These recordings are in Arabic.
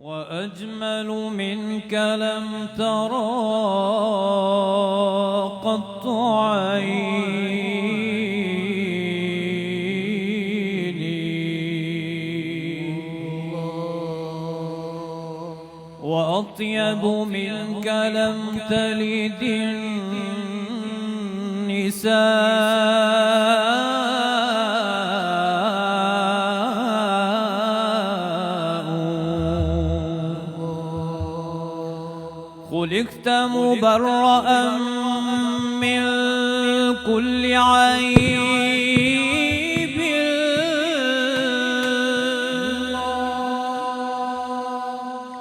وأجمل منك لم ترى قط عيني، وأطيب منك لم تلد النساء، خلقت مبرأ من كل عيب،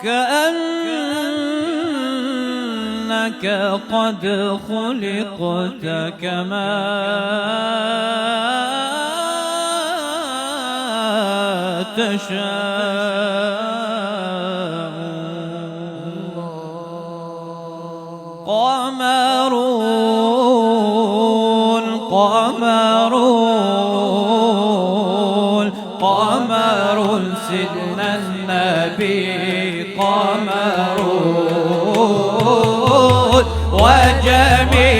كأنك قد خلقت كما تشاء. قمرون قمرون قمرون سيدنا النبي، قمرون وجميل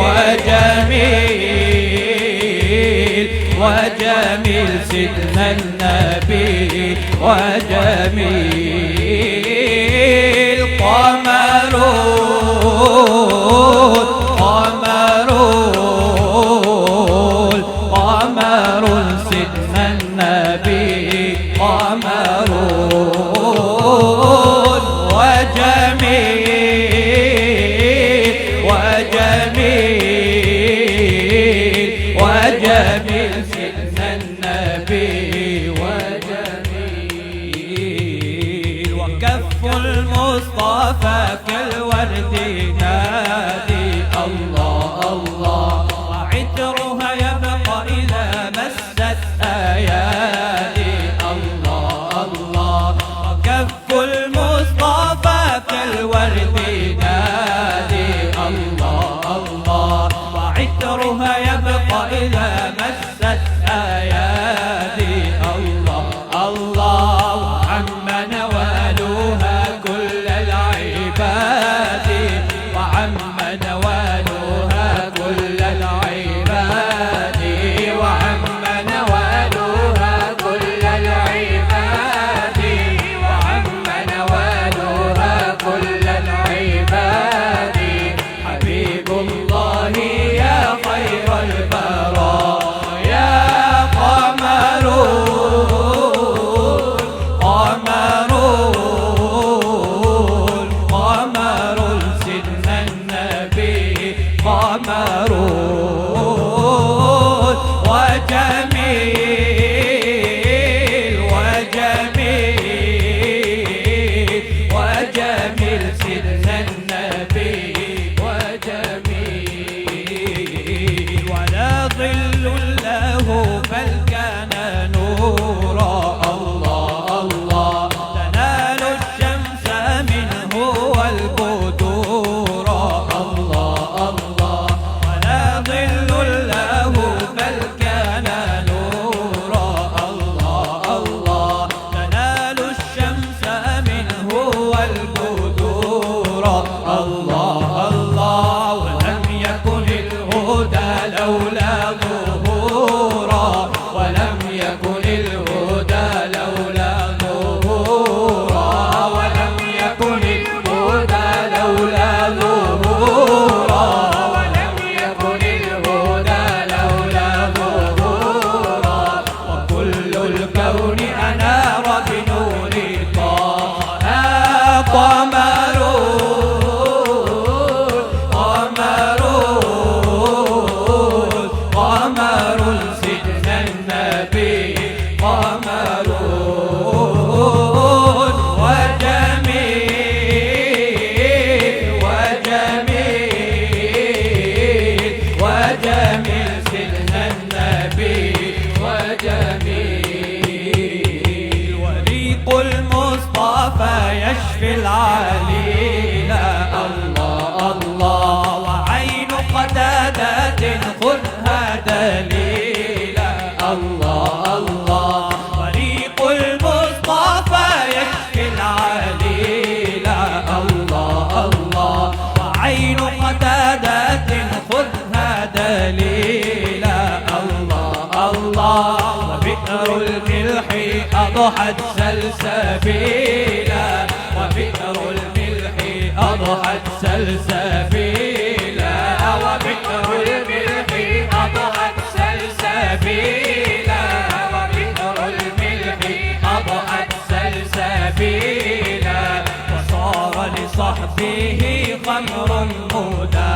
وجميل وجميل سيدنا النبي وجميل. قمرون قمرون قمرون سيدنا النبي، قمرون وجميل وجميل وجميل سيدنا النبي وجميل. وكف المصطفى كالورد نادي الله الله، وعطرها يبقى إذا مست أيادي الله الله. وكف المصطفى كالورد نادي الله الله، وعطرها يبقى إذا مست أيادي الله الله. وعم نوالها كل العباد، وعم نوالها كل العباد، وعم نوالها كل العباد، وعم نوالها كل العباد. حبيب الله يا خير البرايا، قمرون قمرون قمرون سيدنا النبي، قمرون وجميل وجميل وجميل سيدنا النبي وجميل. ولا ظل له بل كان نورا الله الله، تنال الشمس منه والبدور الله الله. ولا ظل له بل كان نورا الله الله، تنال الشمس منه والبدور الله الله. ولم يكن الهدى لولا ظهورا، ولم يكن الهدى لولا ظهورا، ولم يكن الهدى لولا ظهورا، ولم يكن الهدى لولا ظهورا. وكل الكون أنار بنور طه، قمرون قمرون قمرون سيدنا النبي، قمرون وجميل وجميل وجميل سيدنا النبي وجميل. وريق المصطفى يشفي العليل الله الله، وعين قتادة خذها دليلا الله الله. وريق المصطفى أضحت سلسبيلا وبئر الملح أضحت سلسبيلا وبئر الملح أضحت سلسبيلا وبئر الملح أضحت سلسبيلا وصار لصحبه خمر مودع